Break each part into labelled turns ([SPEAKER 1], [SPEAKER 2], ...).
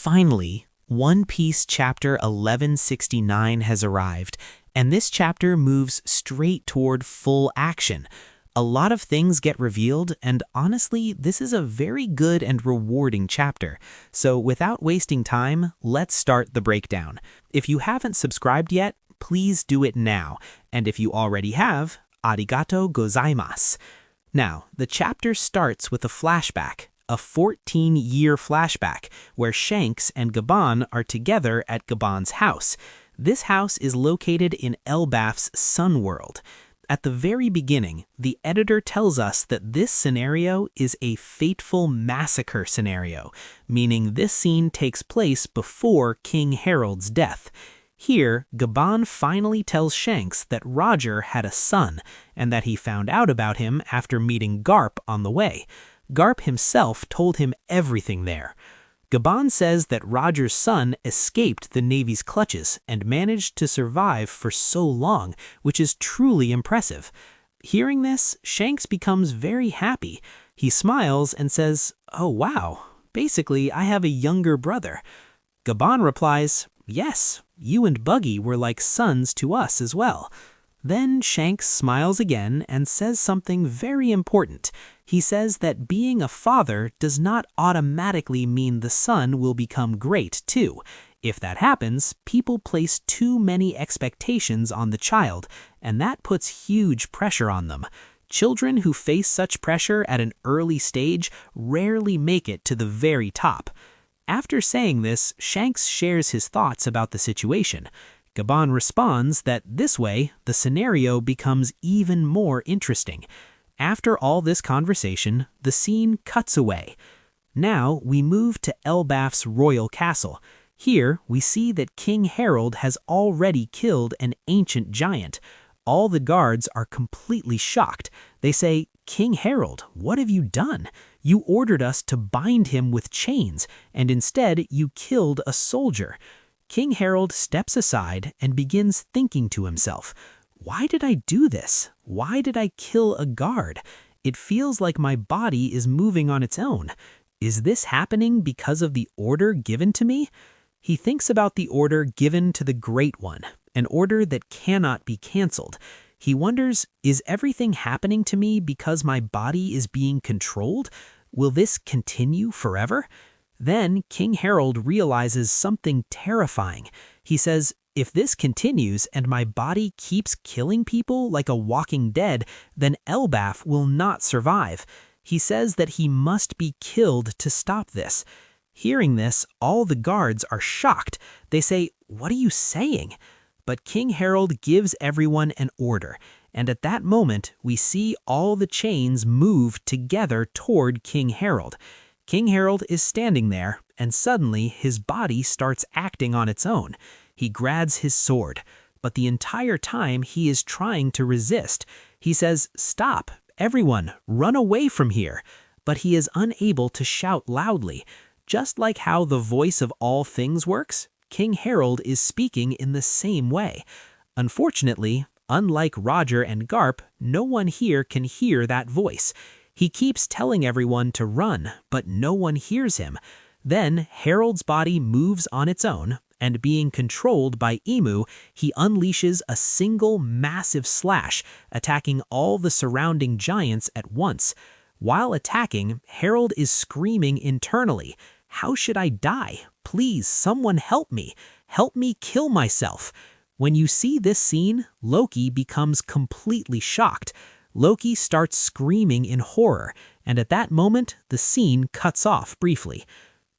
[SPEAKER 1] Finally, One Piece chapter 1169 has arrived, and this chapter moves straight toward full action. A lot of things get revealed, and honestly, this is a very good and rewarding chapter. So without wasting time, let's start the breakdown. If you haven't subscribed yet, please do it now, and if you already have, arigato gozaimasu. Now, the chapter starts with a flashback, a 14-year flashback, where Shanks and Gaban are together at Gaban's house. This house is located in Elbaf's Sun World. At the very beginning, the editor tells us that this scenario is a fateful massacre scenario, meaning this scene takes place before King Harald's death. Here, Gaban finally tells Shanks that Roger had a son, and that he found out about him after meeting Garp on the way. Garp himself told him everything there. Gaban says that Roger's son escaped the Navy's clutches and managed to survive for so long, which is truly impressive. Hearing this, Shanks becomes very happy. He smiles and says, "Oh wow, basically I have a younger brother." Gaban replies, "Yes, you and Buggy were like sons to us as well." Then Shanks smiles again and says something very important. He says that being a father does not automatically mean the son will become great too. If that happens, people place too many expectations on the child, and that puts huge pressure on them. Children who face such pressure at an early stage rarely make it to the very top. After saying this, Shanks shares his thoughts about the situation. Gaban responds that this way, the scenario becomes even more interesting. After all this conversation, the scene cuts away. Now we move to Elbaf's royal castle. Here we see that King Harald has already killed an ancient giant. All the guards are completely shocked. They say, "King Harald, what have you done? You ordered us to bind him with chains, and instead you killed a soldier." King Harald steps aside and begins thinking to himself, "Why did I do this? Why did I kill a guard? It feels like my body is moving on its own. Is this happening because of the order given to me?" He thinks about the order given to the Great One, an order that cannot be canceled. He wonders, is everything happening to me because my body is being controlled? Will this continue forever? Then King Harald realizes something terrifying. He says, "If this continues and my body keeps killing people like a walking dead, then Elbaf will not survive." He says that he must be killed to stop this. Hearing this, all the guards are shocked. They say, "What are you saying?" But King Harald gives everyone an order, and at that moment we see all the chains move together toward King Harald. King Harald is standing there, and suddenly his body starts acting on its own. He grabs his sword, but the entire time he is trying to resist. He says, "Stop, everyone, run away from here." But he is unable to shout loudly. Just like how the voice of all things works, King Harald is speaking in the same way. Unfortunately, unlike Roger and Garp, no one here can hear that voice. He keeps telling everyone to run, but no one hears him. Then Harald's body moves on its own, and being controlled by Emu, he unleashes a single massive slash, attacking all the surrounding giants at once. While attacking, Harald is screaming internally, "How should I die? Please, someone help me. Help me kill myself." When you see this scene, Loki becomes completely shocked. Loki starts screaming in horror, and at that moment, the scene cuts off briefly.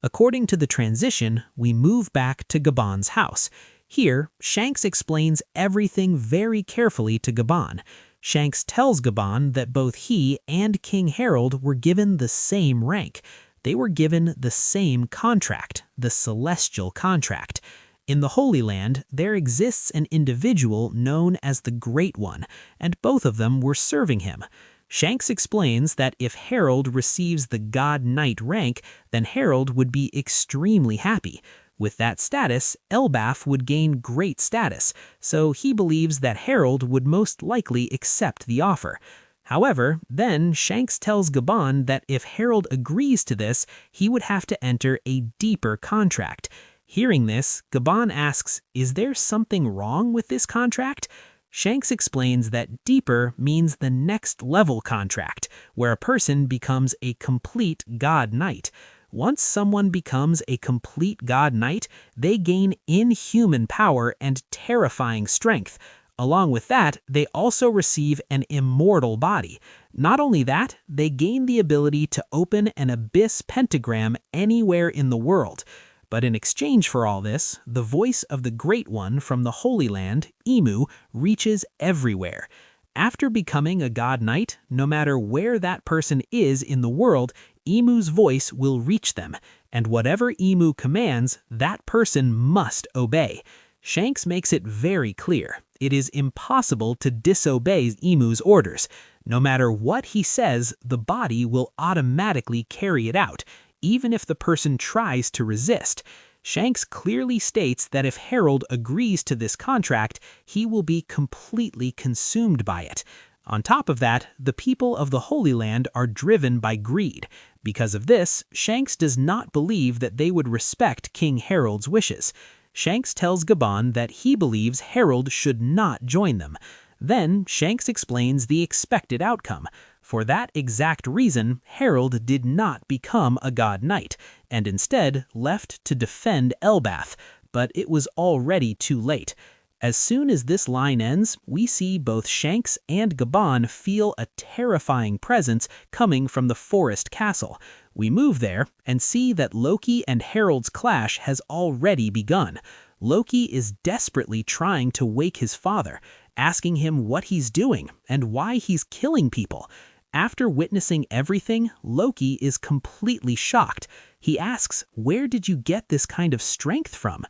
[SPEAKER 1] According to the transition, we move back to Gaban's house. Here, Shanks explains everything very carefully to Gaban. Shanks tells Gaban that both he and King Harald were given the same rank. They were given the same contract, the Celestial Contract. In the Holy Land, there exists an individual known as the Great One, and both of them were serving him. Shanks explains that if Harald receives the God Knight rank, then Harald would be extremely happy. With that status, Elbaf would gain great status, so he believes that Harald would most likely accept the offer. However, then Shanks tells Gabon that if Harald agrees to this, he would have to enter a deeper contract. Hearing this, Gabon asks, is there something wrong with this contract? Shanks explains that deeper means the next level contract, where a person becomes a complete God Knight. Once someone becomes a complete God Knight, they gain inhuman power and terrifying strength. Along with that, they also receive an immortal body. Not only that, they gain the ability to open an abyss pentagram anywhere in the world. But in exchange for all this, the voice of the Great One from the Holy Land, Emu, reaches everywhere. After becoming a God Knight, no matter where that person is in the world, Emu's voice will reach them, and whatever Emu commands, that person must obey. Shanks makes it very clear. It is impossible to disobey Emu's orders. No matter what he says, the body will automatically carry it out, even if the person tries to resist. Shanks clearly states that if Harald agrees to this contract, he will be completely consumed by it. On top of that, the people of the Holy Land are driven by greed. Because of this, Shanks does not believe that they would respect King Harald's wishes. Shanks tells Gabon that he believes Harald should not join them. Then Shanks explains the expected outcome. For that exact reason, Harald did not become a God Knight, and instead left to defend Elbath, but it was already too late. As soon as this line ends, we see both Shanks and Gabon feel a terrifying presence coming from the forest castle. We move there and see that Loki and Harald's clash has already begun. Loki is desperately trying to wake his father, asking him what he's doing and why he's killing people. After witnessing everything, Loki is completely shocked. He asks, where did you get this kind of strength from?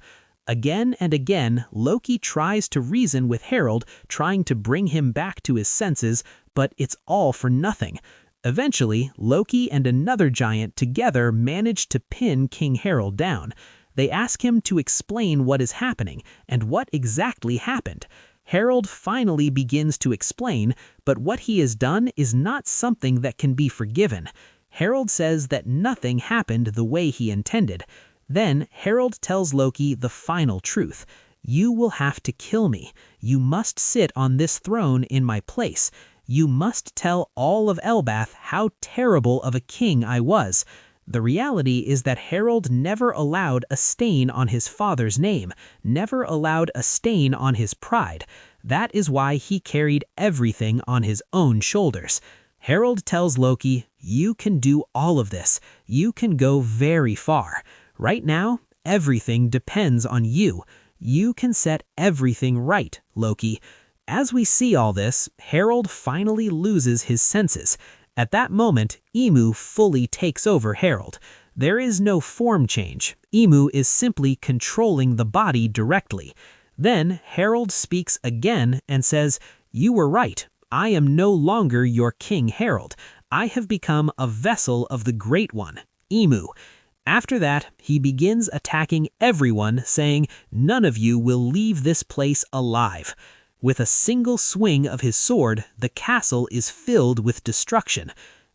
[SPEAKER 1] Again and again, Loki tries to reason with Harald, trying to bring him back to his senses, but it's all for nothing. Eventually, Loki and another giant together manage to pin King Harald down. They ask him to explain what is happening and what exactly happened. Harald finally begins to explain, but what he has done is not something that can be forgiven. Harald says that nothing happened the way he intended. Then Harald tells Loki the final truth. You will have to kill me. You must sit on this throne in my place. You must tell all of Elbath how terrible of a king I was. The reality is that Harald never allowed a stain on his father's name, never allowed a stain on his pride. That is why he carried everything on his own shoulders. Harald tells Loki, you can do all of this. You can go very far. Right now, everything depends on you. You can set everything right, Loki. As we see all this, Harald finally loses his senses. At that moment, Emu fully takes over Harald. There is no form change. Emu is simply controlling the body directly. Then Harald speaks again and says, you were right. I am no longer your King Harald. I have become a vessel of the Great One, Emu. After that, he begins attacking everyone, saying, none of you will leave this place alive. With a single swing of his sword, the castle is filled with destruction.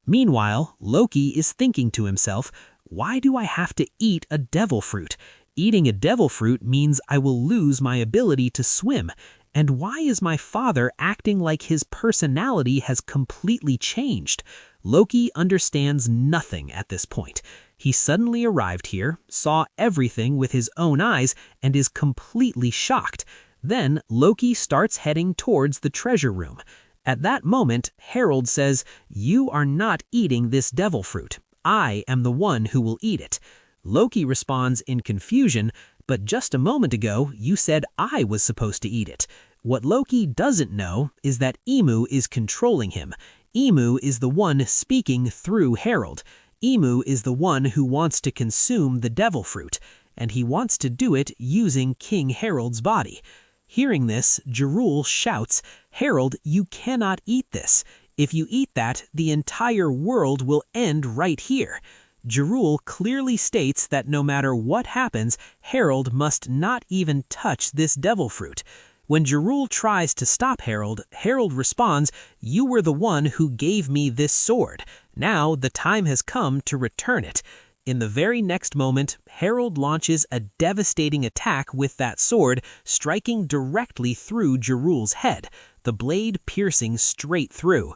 [SPEAKER 1] Meanwhile, Loki is thinking to himself, why do I have to eat a devil fruit? Eating a devil fruit means I will lose my ability to swim. And why is my father acting like his personality has completely changed? Loki understands nothing at this point. He suddenly arrived here, saw everything with his own eyes, and is completely shocked. Then Loki starts heading towards the treasure room. At that moment, Harald says, you are not eating this devil fruit. I am the one who will eat it. Loki responds in confusion, but just a moment ago, you said I was supposed to eat it. What Loki doesn't know is that Emu is controlling him. Emu is the one speaking through Harald. Emu is the one who wants to consume the devil fruit, and he wants to do it using King Harald's body. Hearing this, Jerul shouts, Harald, you cannot eat this. If you eat that, the entire world will end right here. Jerul clearly states that no matter what happens, Harald must not even touch this devil fruit.
[SPEAKER 2] When Gerul tries to stop Harald, Harald responds, "You were the one who gave me this sword. Now the time has come to return it." In the very next moment, Harald launches a devastating attack with that sword, striking directly through Gerul's head, the blade piercing straight through.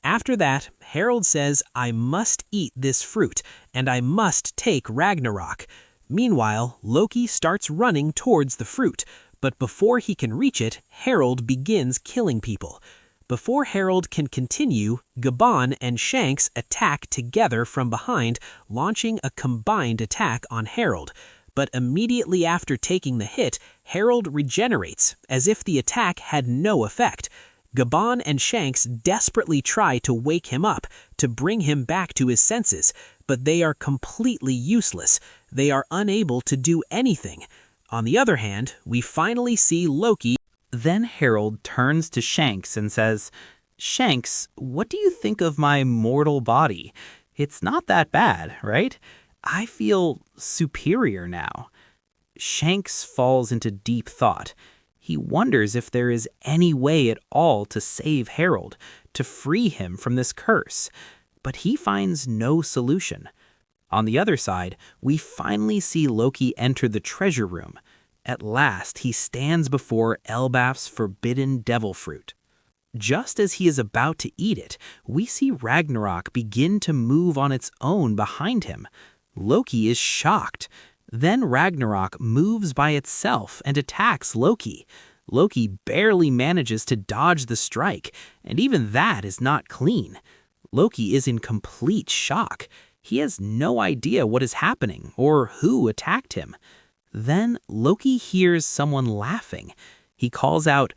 [SPEAKER 2] After that, Harald says, "I must eat this fruit, and I must take Ragnarok." Meanwhile, Loki starts running towards the fruit, but before he can reach it, Harald begins killing people. Before Harald can continue, Gaban and Shanks attack together from behind, launching a combined attack on Harald. But immediately after taking the hit, Harald regenerates, as if the attack had no effect. Gaban and Shanks desperately try to wake him up, to bring him back to his senses, but they are completely useless. They are unable to do anything. On the other hand, we finally see Loki.
[SPEAKER 1] Then Harald turns to Shanks and says, "Shanks, what do you think of my mortal body? It's not that bad, right? I feel superior now." Shanks falls into deep thought. He wonders if there is any way at all to save Harald, to free him from this curse, but he finds no solution. On the other side, we finally see Loki enter the treasure room. At last, he stands before Elbaf's forbidden devil fruit. Just as he is about to eat it, we see Ragnarok begin to move on its own behind him. Loki is shocked. Then Ragnarok moves by itself and attacks Loki. Loki barely manages to dodge the strike, and even that is not clean. Loki is in complete shock. He has no idea what is happening or who attacked him. Then Loki hears someone laughing. He calls out,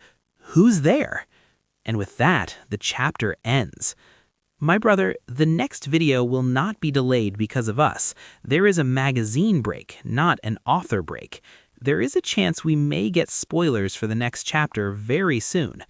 [SPEAKER 1] "Who's there?" And with that, the chapter ends. My brother, the next video will not be delayed because of us. There is a magazine break, not an author break. There is a chance we may get spoilers for the next chapter very soon.